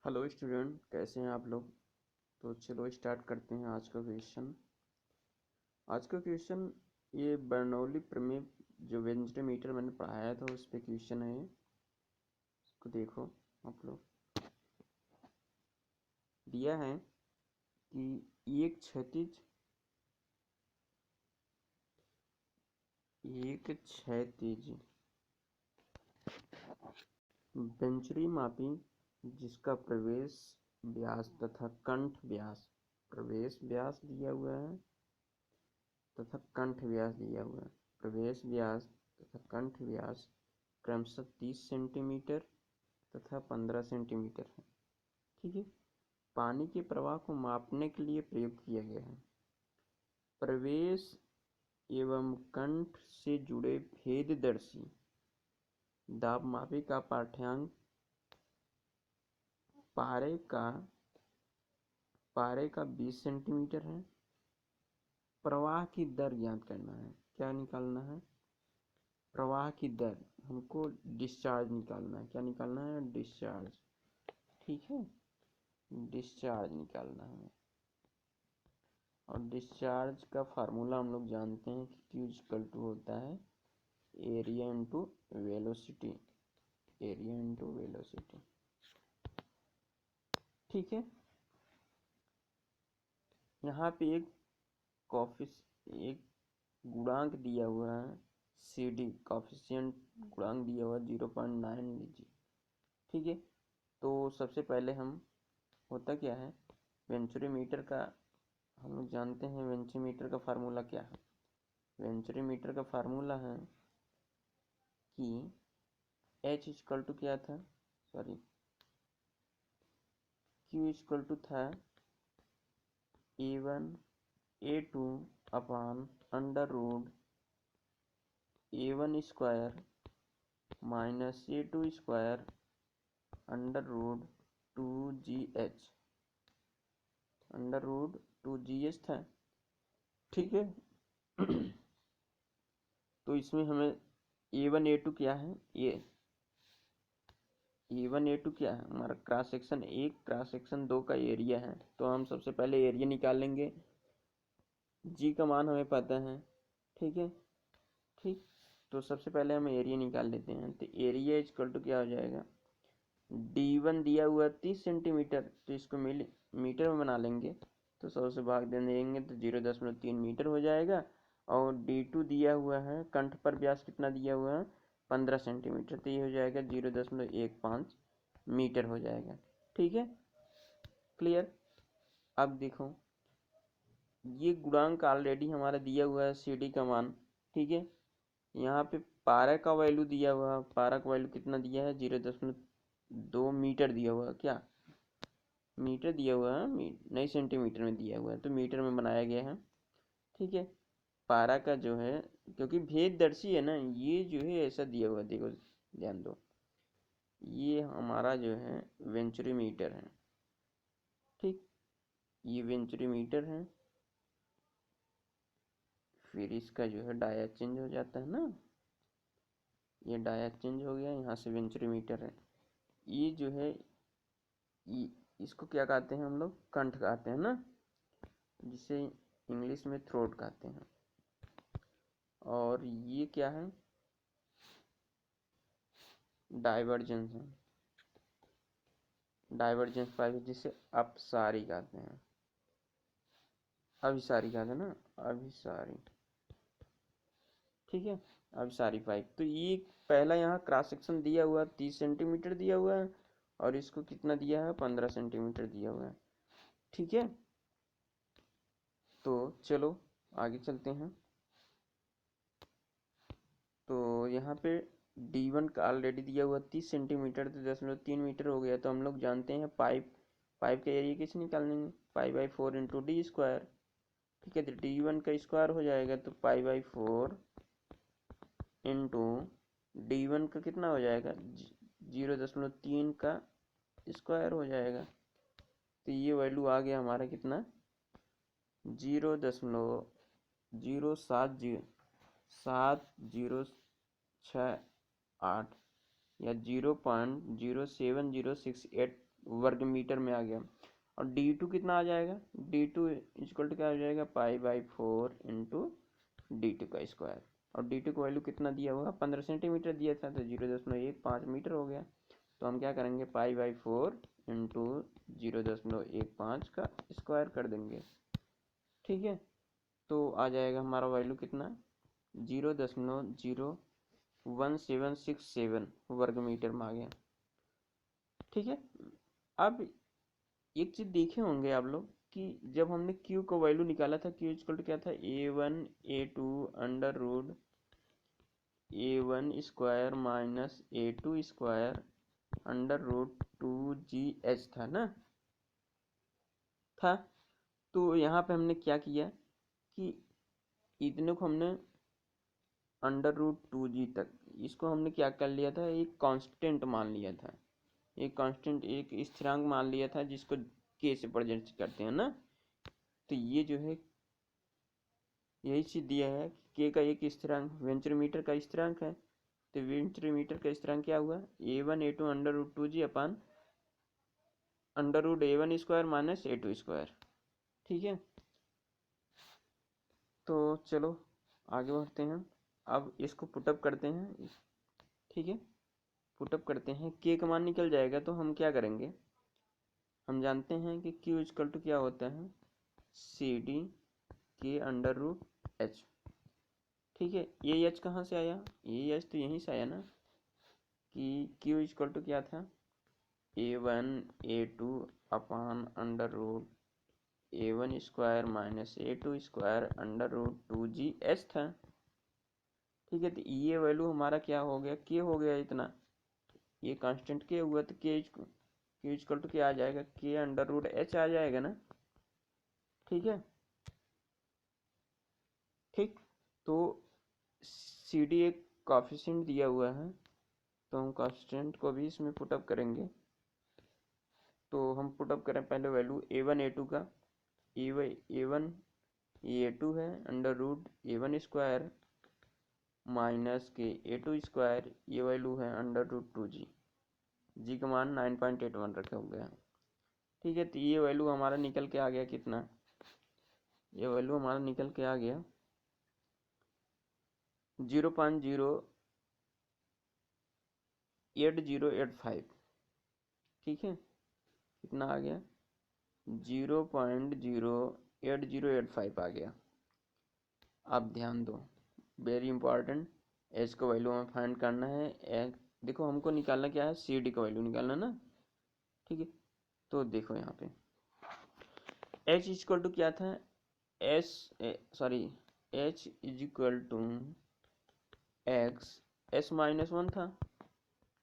Hello student, कैसे हैं आप लोग। तो चलो स्टार्ट करते हैं आज का क्वेश्चन। ये बर्नौली प्रमेय जो वेंचुरी मीटर मैंने पढ़ाया था उस पे क्वेश्चन है। इसको देखो आप लोग। दिया है कि एक क्षैतिज वेंचुरी मापी जिसका प्रवेश व्यास तथा कंठ व्यास प्रवेश व्यास दिया हुआ है तथा कंठ व्यास दिया हुआ है। प्रवेश व्यास तथा कंठ व्यास क्रमशः 30 सेंटीमीटर तथा 15 सेंटीमीटर है। ठीक है। पानी के प्रवाह को मापने के लिए प्रयोग किया गया है। प्रवेश एवं कंठ से जुड़े भेददर्शी दाबमापी का पाठ्यांक पारे का 20 सेंटीमीटर है। प्रवाह की दर ज्ञात करना है। क्या निकालना है? प्रवाह की दर। हमको डिस्चार्ज निकालना है। क्या निकालना है? डिस्चार्ज। ठीक है, डिस्चार्ज निकालना है। और डिस्चार्ज का फार्मूला हम लोग जानते हैं कि Q इक्वल टू होता है एरिया इंटू वेलोसिटी। ठीक है। यहाँ पे एक गुणांक दिया हुआ है, CD कॉफिशिएंट गुणांक दिया हुआ 0.9 लीजिए। ठीक है। तो सबसे पहले हम होता क्या है, वेंचुरी मीटर का हम लोग जानते हैं। वेंचुरी मीटर का फार्मूला क्या है? वेंचुरी मीटर का फार्मूला है कि H इक्वल टू क्या था, Q इक्वल टू था A1 A2 upon under root A1 square minus A2 square under root 2GH under root 2GH था। ठीक है। तो इसमें हमें A1 A2 क्या है, ये A1 A2 क्या है, हमारा क्रॉस सेक्शन 1 क्रॉस सेक्शन 2 का एरिया है। तो हम सबसे पहले एरिया निकालेंगे। जी का मान हमें पता है। ठीक है। ठीक। तो सबसे पहले हम एरिया निकाल लेते हैं। तो एरिया इक्वल टू क्या हो जाएगा, D1 दिया हुआ 30 सेंटीमीटर, तो इसको मीटर में बना लेंगे। तो 100 से भाग देंगे तो 0.3 मीटर हो जाएगा। और D2 दिया हुआ है, कंठ पर व्यास कितना दिया हुआ है, 15 सेंटीमीटर, तो ये हो जाएगा 0.15 मीटर हो जाएगा। ठीक है, क्लियर। अब देखो, ये गुणांक ऑलरेडी हमारा दिया हुआ है, CD का मान। ठीक है। यहाँ पे पारा का वैल्यू दिया हुआ है। पारा का वैल्यू कितना दिया है, 0.2 मीटर दिया हुआ है। क्या मीटर दिया हुआ है, नहीं सेंटीमीटर में दिया हुआ है, तो मीटर में बनाया गया है। ठीक है। पारा का जो है, क्योंकि भेददर्शी है ना, ये जो है ऐसा दिया हुआ है, देखो ध्यान दो, ये हमारा जो है वेंचुरी मीटर है। ठीक, ये वेंचुरी मीटर है। फिर इसका जो है डाया चेंज हो जाता है ना, ये डाया चेंज हो गया, यहाँ से वेंचुरी मीटर है। ये जो है इसको क्या कहते हैं हम लोग, कंठ कहते हैं ना, जिसे इंग्लिश में थ्रोट कहते हैं। और ये क्या है, डाइवर्जेंस है, डाइवर्जेंस पाइप, जिसे अपसारी कहते हैं, अभिसारी कहते हैं ना, अभिसारी। ठीक है, अभिसारी पाइप। तो ये पहला यहाँ क्रॉस सेक्शन दिया हुआ 30 सेंटीमीटर दिया हुआ है, और इसको कितना दिया है, 15 सेंटीमीटर दिया हुआ है। ठीक है। तो चलो आगे चलते हैं। तो यहाँ पे D1 का ऑलरेडी दिया हुआ 30 सेंटीमीटर, तो 0.3 मीटर हो गया। तो हम लोग जानते हैं पाइप का एरिया कैसे निकालेंगे, π/4 इंटू डी स्क्वायर। ठीक है। तो D1 का स्क्वायर हो जाएगा, तो π/4 इंटू D1 का कितना हो जाएगा, 0.3 का स्क्वायर हो जाएगा। तो ये वैल्यू आ गया हमारा कितना, 0.7068 या 0.07068 वर्ग मीटर में आ गया। और d2 कितना आ जाएगा, d2 इक्वल टू क्या आ जाएगा, π/4 इंटू d2 का स्क्वायर। और d2 का वैल्यू कितना दिया हुआ, 15 सेंटीमीटर दिया था, तो 0.15 मीटर हो गया। तो हम क्या करेंगे, π/4 इंटू 0.15 का स्क्वायर कर देंगे। ठीक है, तो आ जाएगा हमारा वैल्यू कितना, 0.01767 वर्ग मीटर में आ गया। ठीक है, अब एक चीज देखे होंगे आप लोग कि जब हमने q का वैल्यू निकाला था, q इक्वल टू क्या था, a1 a2 under root a1 square minus a2 square under root 2gh था ना, था। तो यहाँ पे हमने क्या किया कि इतने को हमने अंडर रूट 2g तक, इसको हमने क्या कर लिया था, एक कांस्टेंट मान लिया था, एक कांस्टेंट, एक स्थिरांक मान लिया था, जिसको k से प्रेजेंट करते हैं ना। तो ये जो है यही चीज दिया है कि k का एक स्थिरांक वेंचुरीमीटर का स्थिरांक है। तो वेंचुरीमीटर का स्थिरांक क्या हुआ, a1 a2 under root 2g upon under root a1 square minus a2 square. ठीक है, तो चलो आगे बढ़ते हैं। अब इसको पुटअप करते हैं। ठीक है, पुटअप करते हैं, k का मान निकल जाएगा। तो हम क्या करेंगे, हम जानते हैं कि q इक्वल टू क्या होता है, CD k under root h। ठीक है, ये h कहाँ से आया, ये h तो यहीं से आया ना, कि q इक्वल टू क्या था, a1 a2 upon under root a1 square minus a2 square under root 2gh था। ठीक है, तो ये वैल्यू हमारा क्या हो गया, k हो गया इतना, ये कांस्टेंट k हुआ, तो k इक्वल टू क्या आ जाएगा, k अंडर रूट h आ जाएगा ना। ठीक है, ठीक, तो CD एक कोफिशिएंट दिया हुआ है, तो हम कोफिशिएंट को भी इसमें पुटअप करेंगे। तो हम पुटअप करें पहले वैल्यू a1 a2 का, a1 a2 है under root a1 square minus के a2 स्क्वायर, ये वैल्यू है अंडर रूट 2g, जी का मान 9.81 रखा हो गया। ठीक है, तो ये वैल्यू हमारा निकल के आ गया कितना, ये वैल्यू हमारा निकल के आ गया 0.08085। ठीक है, कितना आ गया, 0.08085 आ गया। अब ध्यान दो, वेरी इंपॉर्टेंट, एच का वैल्यू हमें फाइंड करना है। देखो हमको निकालना क्या है, सी डी का वैल्यू निकालना ना। ठीक है, तो देखो यहाँ पे एच इक्वल टू क्या था, H equal to X S minus 1 था।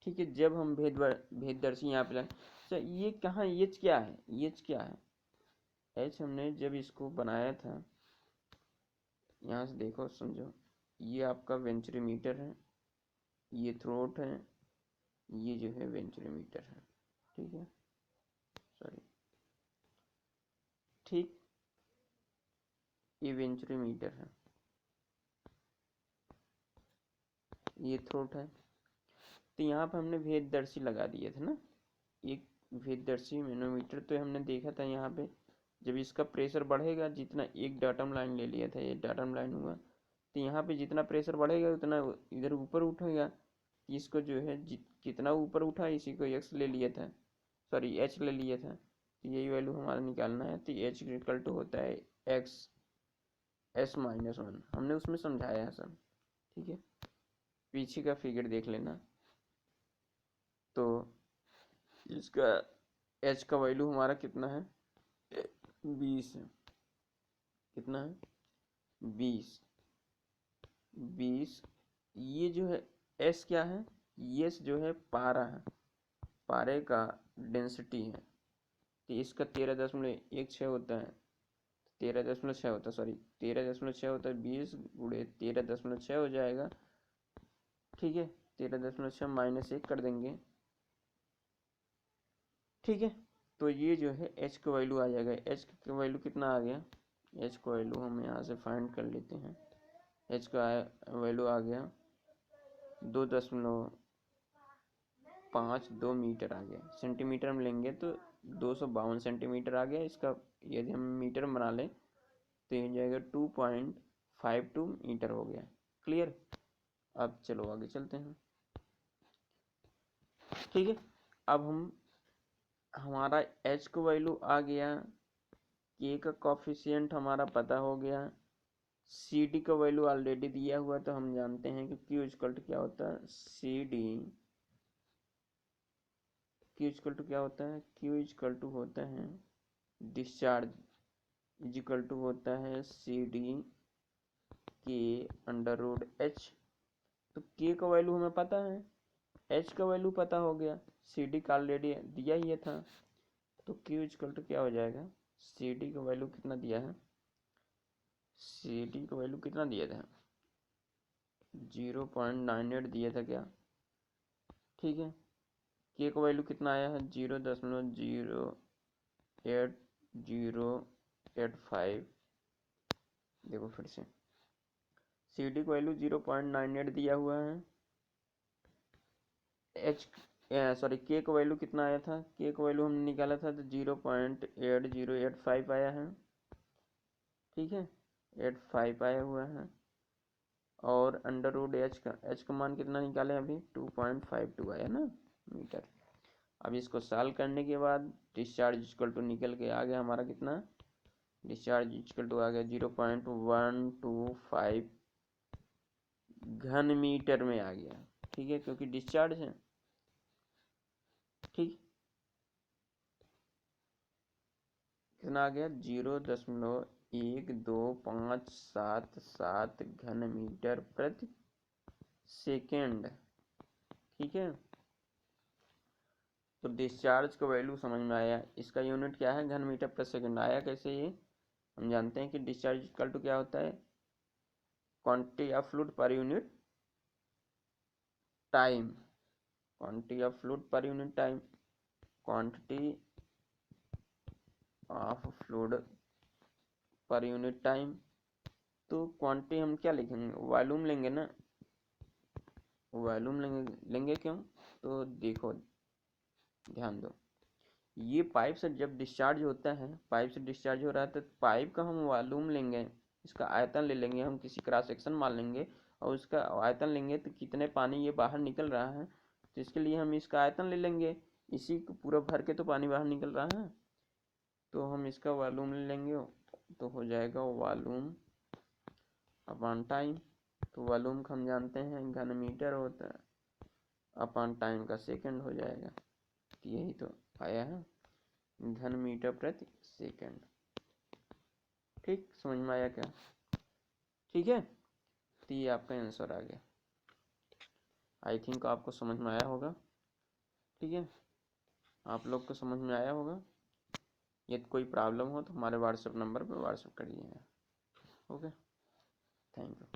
ठीक है, जब हम भेददर्शी यहाँ पे लाए, अच्छा ये कहाँ, एच क्या है, एच क्या है, एच हमने जब इसको बनाया था, यहाँ से देखो समझो, ये आपका वेंचुरीमीटर है, ये थ्रोट है, ये जो है वेंचुरीमीटर है। ठीक है, सॉरी, ठीक, ये वेंचुरीमीटर है, ये थ्रोट है। तो यहाँ पर हमने भेददर्शी लगा दिए थे ना, एक भेददर्शी मैनोमीटर। तो हमने देखा था यहाँ पे जब इसका प्रेशर बढ़ेगा, जितना एक डाटम लाइन ले लिया था, ये डाटम लाइन हुआ, तो यहाँ पे जितना प्रेशर बढ़ेगा उतना इधर ऊपर उठेगा। इसको जो है कितना ऊपर उठा, इसी को एक्स ले लिया था, सॉरी एच ले लिया था। तो यही वैल्यू हमारा निकालना है। तो एच इक्वल टू होता है एक्स एस माइनस 1, हमने उसमें समझाया है सब। ठीक है, पीछे का फिगर देख लेना। तो इसका एच का वैल्यू हमारा कितना है, 20 है, कितना है, 20। ये जो है एस क्या है, ये जो है पारा है, पारे का डेंसिटी है। तो इसका 13.16 होता है, 13.6 होता है, सॉरी 13.6 होता है, 20 गुणे 13.6 हो जाएगा। ठीक है, 13.6 माइनस 1 कर देंगे। ठीक है, तो ये जो है एच का वैल्यू आ जाएगा। एच का वैल्यू कितना आ गया, एच का वैल्यू हम यहाँ से फाइंड कर लेते हैं। एच का वैल्यू आ गया 2.0 252 मीटर आ गया। सेंटीमीटर में लेंगे तो 252 सेंटीमीटर आ गया। इसका यदि हम मीटर में बना लें तो ये जाएगा 2.52 मीटर हो गया। क्लियर। अब चलो आगे चलते हैं। ठीक है, अब हमारा h का वैल्यू आ गया, k का कॉफिशिएंट हमारा पता हो गया, cd का वैल्यू ऑलरेडी दिया हुआ तो हम जानते हैं कि q इक्वल टू क्या होता है, q इक्वल टू क्या होता है, q इक्वल टू होता है डिस्चार्ज इक्वल टू होता है cd k under root h। तो k का वैल्यू हमें पता है, h का वैल्यू पता हो गया, cd का ऑलरेडी दिया ही था, तो q इक्वल टू क्या हो जाएगा, cd का वैल्यू कितना दिया है, cd का वैल्यू कितना दिया था, 0.98 दिया था क्या। ठीक है, k का वैल्यू कितना आया है, 0.08085। देखो फिर से, cd का वैल्यू 0.98 दिया हुआ है, k का वैल्यू कितना आया था, k का वैल्यू हमने निकाला था तो 0.8085 आया है। ठीक है, 85 आया हुआ है, और अंडर रूट h का मान कितना निकाले अभी, 2.52 आया ना मीटर। अब इसको सॉल्व करने के बाद डिस्चार्ज इक्वल टू निकल के आ गया हमारा कितना, डिस्चार्ज इक्वल टू आ गया 0.125 घन मीटर में आ गया। ठीक है, क्योंकि डिस्चार्ज है। ठीक, कितना आ गया, 0.12577 घन मीटर प्रति सेकेंड। ठीक है, तो डिस्चार्ज का वैल्यू समझ में आया। इसका यूनिट क्या है, घन मीटर प्रति सेकेंड। आया कैसे ये, हम जानते हैं कि डिस्चार्ज इक्वल टू क्या होता है, quantity of fluid per unit time, quantity of fluid per unit time, quantity of fluid per unit time. तो क्वांटिटी हम क्या लिखेंगे, वॉल्यूम लेंगे ना, वॉल्यूम लेंगे क्यों, तो देखो ध्यान दो, ये पाइप से जब डिस्चार्ज होता है, पाइप से डिस्चार्ज हो रहा है तो पाइप का हम वॉल्यूम लेंगे, इसका आयतन ले लेंगे, हम किसी क्रॉस सेक्शन मान लेंगे और उसका आयतन लेंगे तो कितने पानी ये बाहर निकल रहा है, तो इसके लिए हम इसका आयतन ले लेंगे, इसी को पूरा भर के तो पानी बाहर निकल रहा है, तो हम इसका वॉल्यूम ले लेंगे, तो हो जाएगा वॉल्यूम अपॉन टाइम। तो वॉल्यूम का हम जानते हैं घन मीटर होता है, अपॉन टाइम का सेकंड हो जाएगा, तो यही तो आया है, घन मीटर प्रति सेकंड। ठीक, समझ में आया क्या, ठीक है, तो ये आपका आंसर आ गया। आई थिंक आपको समझ में आया होगा। ठीक है, आप लोग को समझ में आया होगा। यदि कोई प्रॉब्लम हो तो हमारे व्हाट्सएप नंबर पर व्हाट्सएप करिए। Okay, thank you.